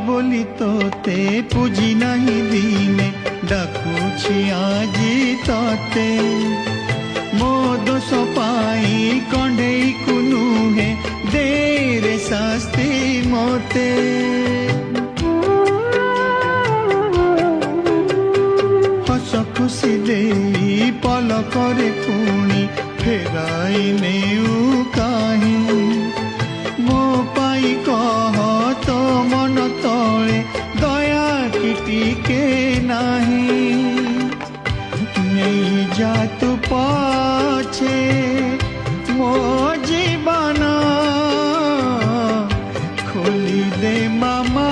बोली तोते पूजी नहीं दिने डाकुछि आजी तोते मो दोष पाई कंढेई को नुहे दे रे शास्ति मोते हस खुशी दे पलकरे पुणी फेराई नेउ काहे मो पाई कह तो मन तले दया की टिके नाही नहीं जा तू पाछे मो जीवन खोली दे मामा